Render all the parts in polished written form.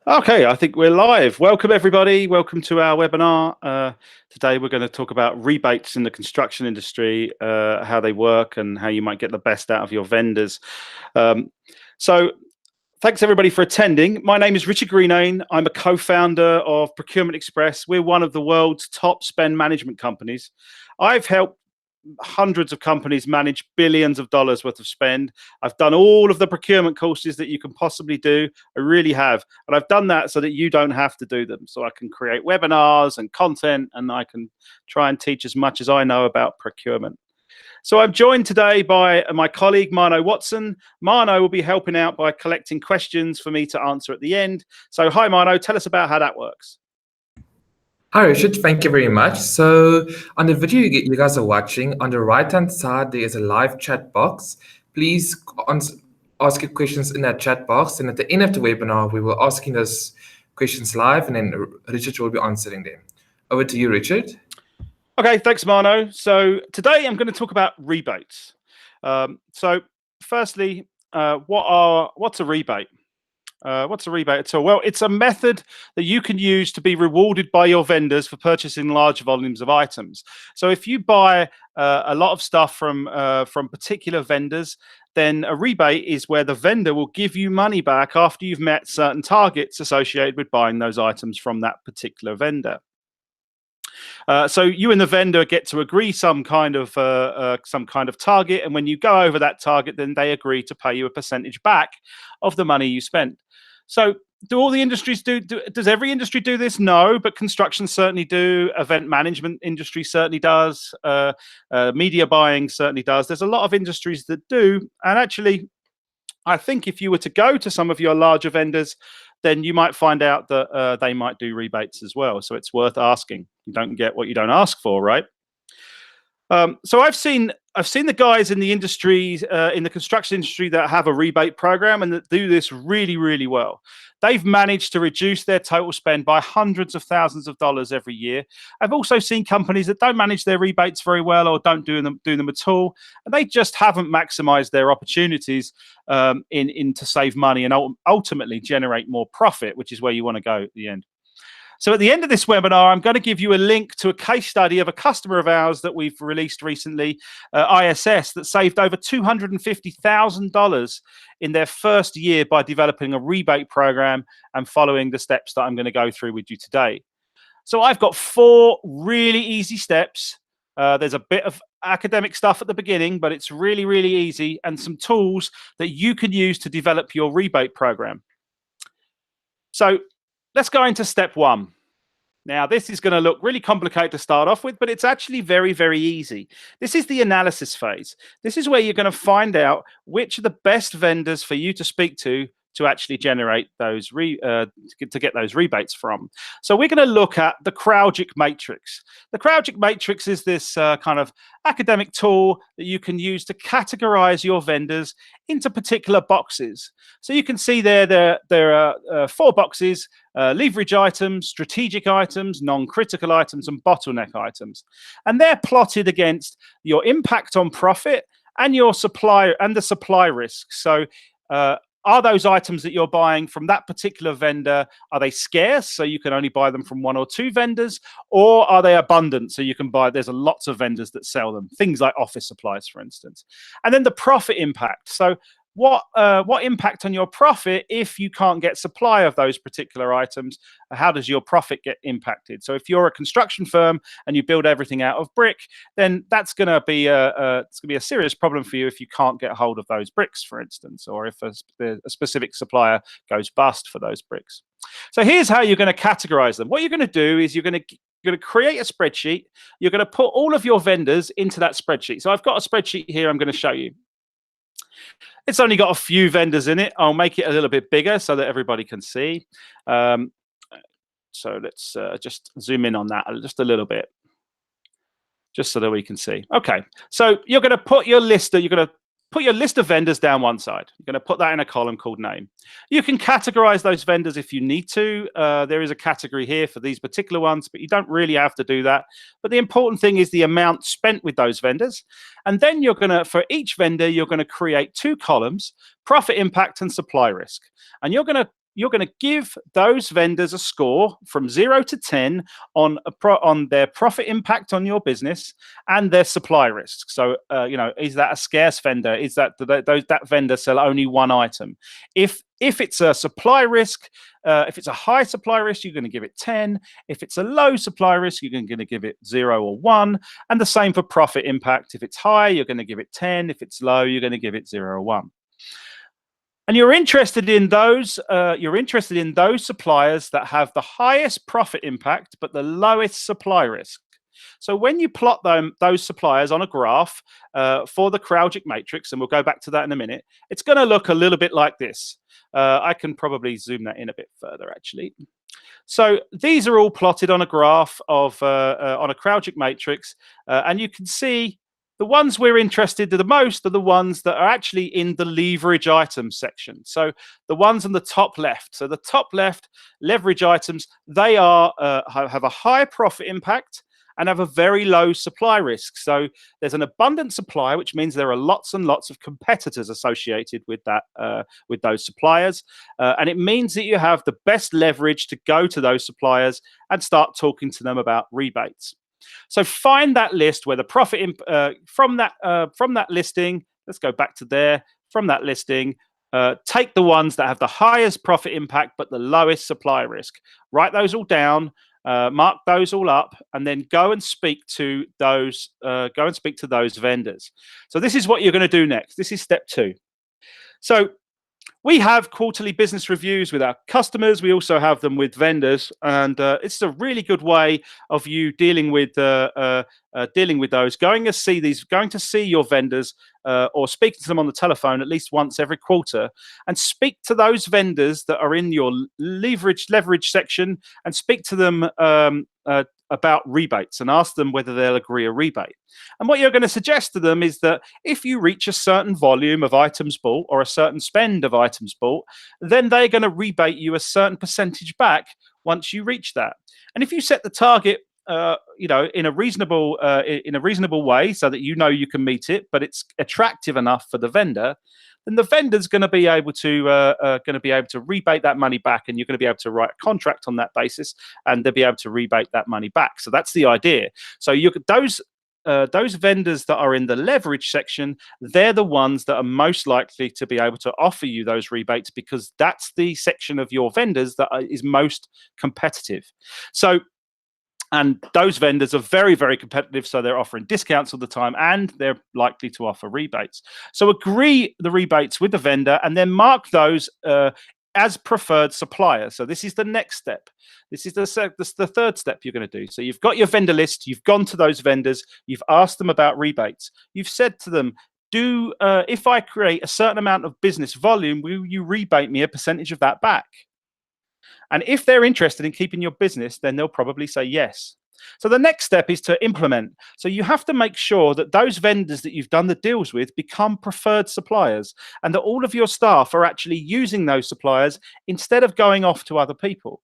Okay, I think we're live. Welcome, everybody. Welcome to our webinar. Today, we're going to talk about rebates in the construction industry, how they work and how you might get the best out of your vendors. So thanks, everybody, for attending. My name is Richard Greenane. I'm a co-founder of Procurement Express. We're one of the world's top spend management companies. I've helped hundreds of companies manage billions of dollars worth of spend. I've done all of the procurement courses that you can possibly do. I really have. And I've done that so that you don't have to do them. So I can create webinars and content, and I can try and teach as much as I know about procurement. So I'm joined today by my colleague, Marno Watson. Marno will be helping out by collecting questions for me to answer at the end. So hi, Marno, tell us about how that works. Hi, Richard. Thank you very much. So on the video you guys are watching, on the right-hand side, there is a live chat box. Please ask your questions in that chat box. And at the end of the webinar, we will asking those questions live, and then Richard will be answering them. Over to you, Richard. Okay, thanks, Marno. So today I'm going to talk about rebates. So firstly, what's a rebate? What's a rebate at all? Well, it's a method that you can use to be rewarded by your vendors for purchasing large volumes of items. So if you buy a lot of stuff from particular vendors, then a rebate is where the vendor will give you money back after you've met certain targets associated with buying those items from that particular vendor. So you and the vendor get to agree some kind of target, and when you go over that target, then they agree to pay you a percentage back of the money you spent. So do all the industries does every industry do this? No, but construction certainly do. Event management industry certainly does. Media buying certainly does. There's a lot of industries that do, and actually, I think if you were to go to some of your larger vendors, then you might find out that they might do rebates as well. So it's worth asking. You don't get what you don't ask for, right? So I've seen the guys in the industry, in the construction industry, that have a rebate program and that do this really, really well. They've managed to reduce their total spend by hundreds of thousands of dollars every year. I've also seen companies that don't manage their rebates very well or don't do them at all, and they just haven't maximized their opportunities to save money and ultimately generate more profit, which is where you want to go at the end. So at the end of this webinar, I'm going to give you a link to a case study of a customer of ours that we've released recently, ISS, that saved over $250,000 in their first year by developing a rebate program and following the steps that I'm going to go through with you today. So I've got 4 really easy steps. There's a bit of academic stuff at the beginning, but it's really, really easy, and some tools that you can use to develop your rebate program. So let's go into step 1. Now, this is going to look really complicated to start off with, but it's actually very, very easy. This is the analysis phase. This is where you're going to find out which are the best vendors for you to speak to actually generate those to get those rebates from. So we're going to look at the Kraujic matrix. The Kraujic matrix is this kind of academic tool that you can use to categorize your vendors into particular boxes. So you can see there are 4 boxes: leverage items, strategic items, non-critical items, and bottleneck items. And they're plotted against your impact on profit and your supply and the supply risk. So are those items that you're buying from that particular vendor, are they scarce, so you can only buy them from 1 or 2 vendors, or are they abundant, so you can buy, there's lots of vendors that sell them, things like office supplies, for instance. And then the profit impact. So what impact on your profit if you can't get supply of those particular items? How does your profit get impacted? So if you're a construction firm and you build everything out of brick, then that's going to be a serious problem for you if you can't get hold of those bricks, for instance, or if a specific supplier goes bust for those bricks. So here's how you're going to categorize them. What you're going to do is you're going to create a spreadsheet. You're going to put all of your vendors into that spreadsheet. So I've got a spreadsheet here I'm going to show you. It's only got a few vendors in it. I'll make it a little bit bigger so that everybody can see. So let's just zoom in on that just a little bit, just so that we can see. Okay, so you're going to put your list. You're going to put your list of vendors down one side. You're going to put that in a column called name. You can categorize those vendors if you need to. There is a category here for these particular ones, but you don't really have to do that. But the important thing is the amount spent with those vendors. And then you're going to, for each vendor, you're going to create 2 columns: profit impact and supply risk. And you're going to you're going to give those vendors a score from 0 to 10 on their profit impact on your business and their supply risk. So, is that a scarce vendor? Is that that vendor sell only one item? If it's a supply risk, if it's a high supply risk, you're going to give it 10. If it's a low supply risk, you're going to give it 0 or 1. And the same for profit impact. If it's high, you're going to give it 10. If it's low, you're going to give it 0 or 1. And you're interested in those suppliers that have the highest profit impact but the lowest supply risk. So when you plot those suppliers on a graph for the Kraljic matrix, and we'll go back to that in a minute, it's going to look a little bit like this. I can probably zoom that in a bit further, actually. So these are all plotted on a graph of on a Kraljic matrix, and you can see the ones we're interested in the most are the ones that are actually in the leverage items section. So the ones on the top left. So the top left leverage items, they are have a high profit impact and have a very low supply risk. So there's an abundant supply, which means there are lots and lots of competitors associated with that, with those suppliers, and it means that you have the best leverage to go to those suppliers and start talking to them about rebates. So find that list where the profit from that listing. Let's go back to there. From that listing, take the ones that have the highest profit impact but the lowest supply risk. Write those all down. Mark those all up, and then go and speak to those. Vendors. So this is what you're going to do next. This is step 2. So we have quarterly business reviews with our customers. We also have them with vendors, and it's a really good way of you dealing with those. Going to see your vendors, or speaking to them on the telephone at least once every quarter, and speak to those vendors that are in your leverage section, and speak to them about rebates and ask them whether they'll agree a rebate. And what you're going to suggest to them is that if you reach a certain volume of items bought or a certain spend of items bought, then they're going to rebate you a certain percentage back once you reach that. And if you set the target in a reasonable way, so that you can meet it, but it's attractive enough for the vendor, then the vendor's going to be able to rebate that money back, and you're going to be able to write a contract on that basis, and they'll be able to rebate that money back. So that's the idea. So those vendors that are in the leverage section, they're the ones that are most likely to be able to offer you those rebates, because that's the section of your vendors that is most competitive. And those vendors are very, very competitive, so they're offering discounts all the time, and they're likely to offer rebates. So agree the rebates with the vendor, and then mark those as preferred suppliers. So this is the next step. This is the third step you're going to do. So you've got your vendor list. You've gone to those vendors. You've asked them about rebates. You've said to them, if I create a certain amount of business volume, will you rebate me a percentage of that back? And if they're interested in keeping your business, then they'll probably say yes. So the next step is to implement. So you have to make sure that those vendors that you've done the deals with become preferred suppliers, and that all of your staff are actually using those suppliers instead of going off to other people.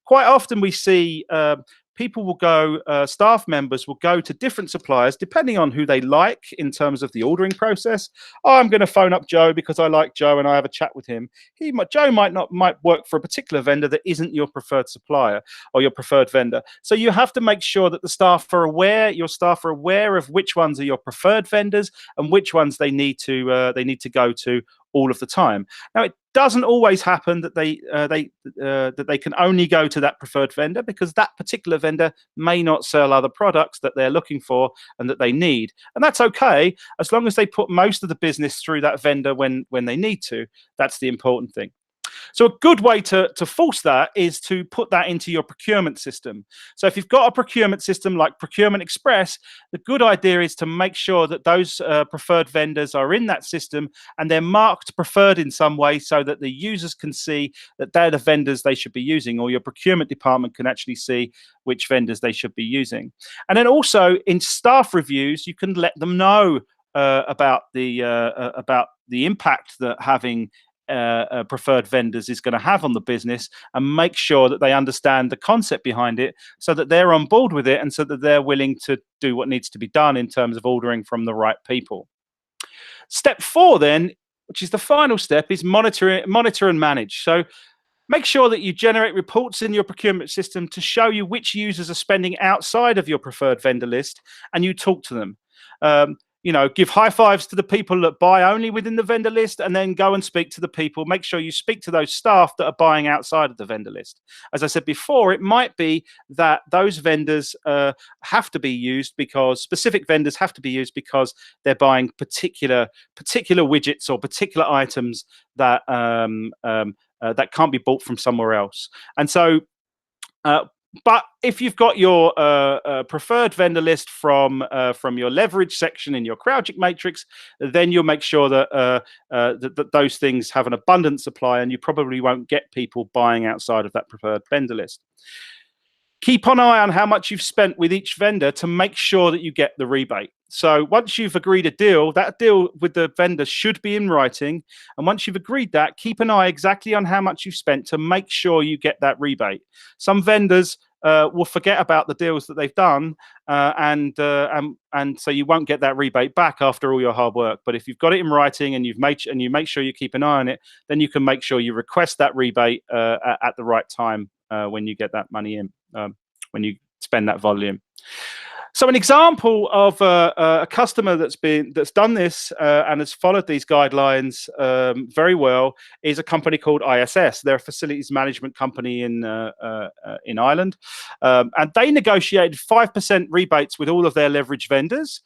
Quite often we see people will go, staff members will go to different suppliers depending on who they like in terms of the ordering process. Oh, I'm going to phone up Joe because I like Joe and I have a chat with him. Joe might work for a particular vendor that isn't your preferred supplier or your preferred vendor. So you have to make sure that your staff are aware of which ones are your preferred vendors and which ones they need to go to all of the time. Now, it doesn't always happen that they can only go to that preferred vendor, because that particular vendor may not sell other products that they're looking for and that they need. And that's okay, as long as they put most of the business through that vendor when they need to. That's the important thing. So a good way to force that is to put that into your procurement system. So if you've got a procurement system like Procurement Express, the good idea is to make sure that those preferred vendors are in that system, and they're marked preferred in some way, so that the users can see that they're the vendors they should be using, or your procurement department can actually see which vendors they should be using. And then also in staff reviews, you can let them know about the impact that having preferred vendors is going to have on the business, and make sure that they understand the concept behind it, so that they're on board with it, and so that they're willing to do what needs to be done in terms of ordering from the right people. Step 4 then, which is the final step, is monitor and manage. So Make sure that you generate reports in your procurement system to show you which users are spending outside of your preferred vendor list, and you talk to them. Give high fives to the people that buy only within the vendor list, and then go and speak to the people. Make sure you speak to those staff that are buying outside of the vendor list. As I said before, it might be that those vendors have to be used because specific vendors have to be used because they're buying particular widgets or particular items that that can't be bought from somewhere else. And so, but if you've got your preferred vendor list from your leverage section in your CrowdStrike matrix, then you'll make sure that, that those things have an abundant supply, and you probably won't get people buying outside of that preferred vendor list. Keep an eye on how much you've spent with each vendor to make sure that you get the rebate. So once you've agreed a deal, that deal with the vendor should be in writing. And once you've agreed that, keep an eye exactly on how much you've spent to make sure you get that rebate. Some vendors will forget about the deals that they've done, and so you won't get that rebate back after all your hard work. But if you've got it in writing and you make sure you keep an eye on it, then you can make sure you request that rebate at the right time when you get that money in, when you spend that volume. So an example of a customer that's done this and has followed these guidelines very well is a company called ISS. They're a facilities management company in Ireland, and they negotiated 5% rebates with all of their leverage vendors.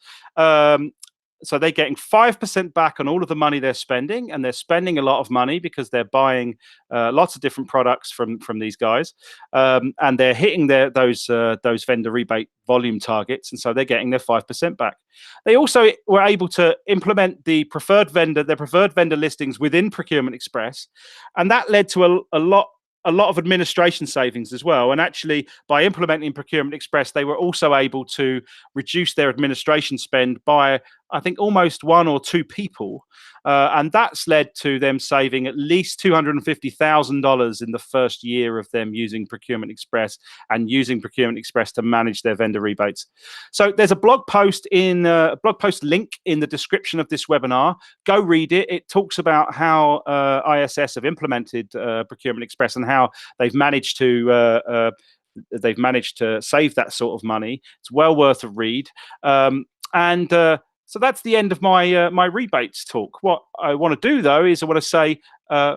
So they're getting 5% back on all of the money they're spending, and they're spending a lot of money because they're buying lots of different products from these guys, and they're hitting those vendor rebate volume targets, and so they're getting their 5% back. They also were able to implement their preferred vendor listings within Procurement Express, and that led to a lot of administration savings as well. And actually, by implementing Procurement Express, they were also able to reduce their administration spend by, I think, almost 1 or 2 people. And that's led to them saving at least $250,000 in the first year of them using Procurement Express and using Procurement Express to manage their vendor rebates. So there's a blog post link in the description of this webinar. Go read it. It talks about how ISS have implemented Procurement Express and how they've managed to save that sort of money. It's well worth a read. So that's the end of my my rebates talk. What I want to do though is I want to say,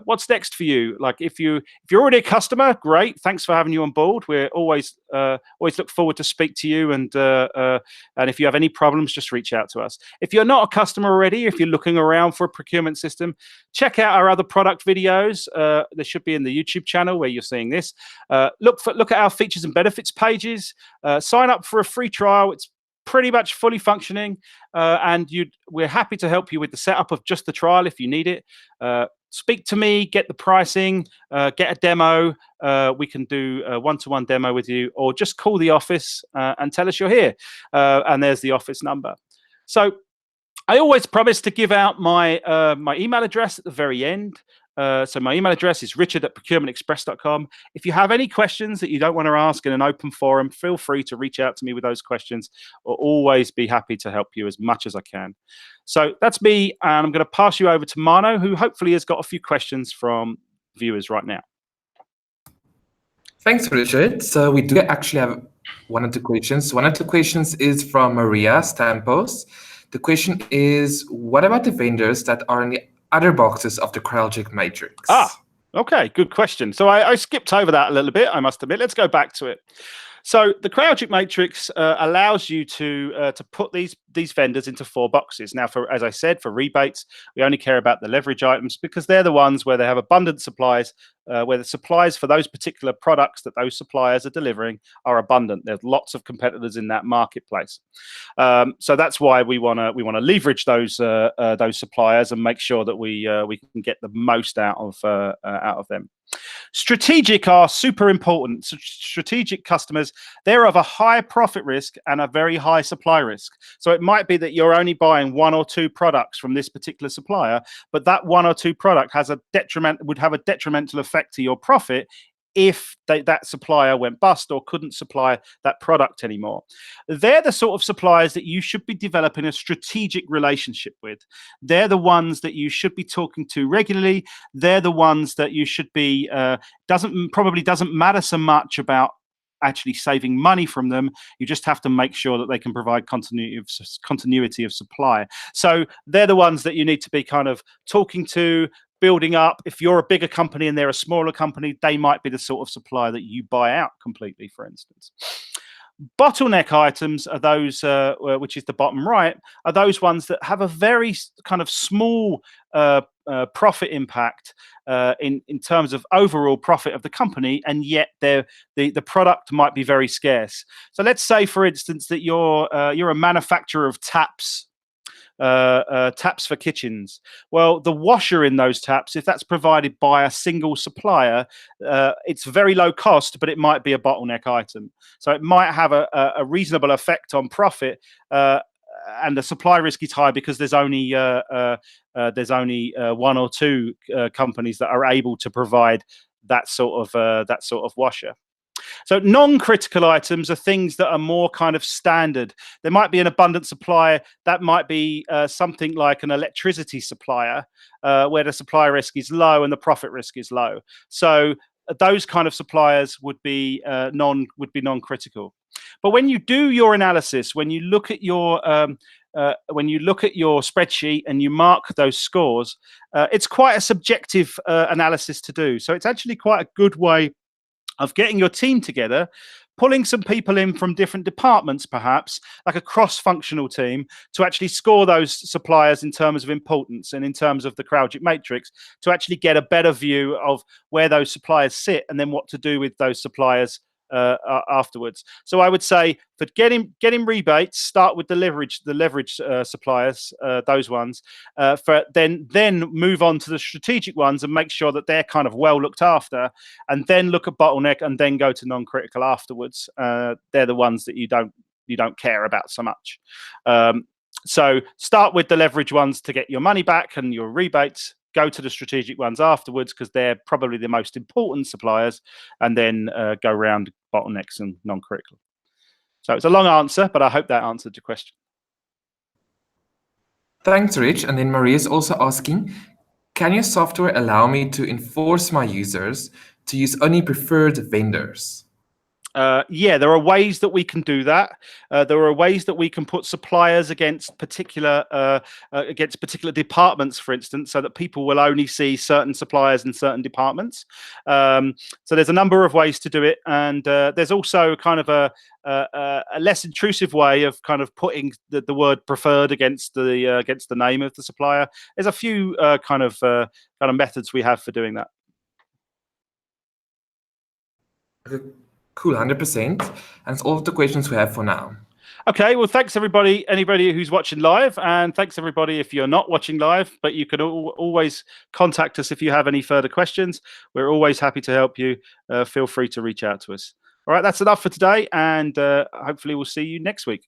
what's next for you? Like if you're already a customer, great. Thanks for having you on board. We're always look forward to speak to you. And if you have any problems, just reach out to us. If you're not a customer already, if you're looking around for a procurement system, check out our other product videos. They should be in the YouTube channel where you're seeing this. Look at our features and benefits pages. Sign up for a free trial. It's pretty much fully functioning, and we're happy to help you with the setup of just the trial if you need it. Speak to me, get the pricing, get a demo. We can do a one-to-one demo with you, or just call the office and tell us you're here. And there's the office number. So I always promise to give out my my email address at the very end. So my email address is richard@procurementexpress.com. If you have any questions that you don't want to ask in an open forum, feel free to reach out to me with those questions. I'll always be happy to help you as much as I can. So that's me, and I'm going to pass you over to Mano, who hopefully has got a few questions from viewers right now. Thanks, Richard. So we do actually have 1 or 2 questions. One of the questions is from Maria Stampos. The question is, what about the vendors that are in the other boxes of the CrowdStrike matrix? Okay, good question. So I skipped over that a little bit, I must admit. Let's go back to it. So the CrowdStrike matrix allows you to put these vendors into 4 boxes. Now, as I said, for rebates, we only care about the leverage items because they're the ones where they have abundant supplies, where the supplies for those particular products that those suppliers are delivering are abundant. There's lots of competitors in that marketplace. So that's why we want to leverage those suppliers and make sure that we can get the most out of them. Strategic are super important. So strategic customers, they're of a high profit risk and a very high supply risk. So it might be that you're only buying 1 or 2 products from this particular supplier, but that 1 or 2 product would have a detrimental effect to your profit if that supplier went bust or couldn't supply that product anymore. They're the sort of suppliers that you should be developing a strategic relationship with. They're the ones that you should be talking to regularly. They're the ones that you should be, probably doesn't matter so much about actually saving money from them. You just have to make sure that they can provide continuity of supply. So they're the ones that you need to be kind of talking to, building up. If you're a bigger company and they're a smaller company, they might be the sort of supplier that you buy out completely, for instance. Bottleneck items are those, which is the bottom right, are those ones that have a very kind of small profit impact in terms of overall profit of the company, and yet the product might be very scarce. So let's say, for instance, that you're a manufacturer of taps. Taps for kitchens. Well, the washer in those taps, if that's provided by a single supplier, it's very low cost, but it might be a bottleneck item. So it might have a reasonable effect on profit, and the supply risk is high because there's only one or two companies that are able to provide that sort of washer. So non-critical items are things that are more kind of standard. There might be an abundant supply. That might be something like an electricity supplier, where the supply risk is low and the profit risk is low. So those kind of suppliers would be non-critical. But when you do your analysis, when you look at your spreadsheet and you mark those scores, it's quite a subjective analysis to do. So it's actually quite a good way of getting your team together, pulling some people in from different departments, perhaps like a cross-functional team, to actually score those suppliers in terms of importance and in terms of the Kraljic matrix, to actually get a better view of where those suppliers sit and then what to do with those suppliers afterwards. So I would say for getting rebates, start with the leverage suppliers, those ones. For then move on to the strategic ones and make sure that they're kind of well looked after, and then look at bottleneck and then go to non-critical afterwards. They're the ones that you don't care about so much. So start with the leverage ones to get your money back and your rebates. Go to the strategic ones afterwards because they're probably the most important suppliers, and then go around bottlenecks and non-critical. So it's a long answer, but I hope that answered your question. Thanks, Rich. And then Maria is also asking, can your software allow me to enforce my users to use only preferred vendors? Yeah, there are ways that we can do that. There are ways that we can put suppliers against particular departments, for instance, so that people will only see certain suppliers in certain departments. So there's a number of ways to do it, and there's also kind of a less intrusive way of kind of putting the word preferred against the name of the supplier. There's a few kind of methods we have for doing that. Okay. Cool, 100%. And that's all of the questions we have for now. Okay, well, thanks anybody who's watching live, and thanks everybody if you're not watching live, but you can always contact us if you have any further questions. We're always happy to help you. Feel free to reach out to us. All right, that's enough for today, and hopefully we'll see you next week.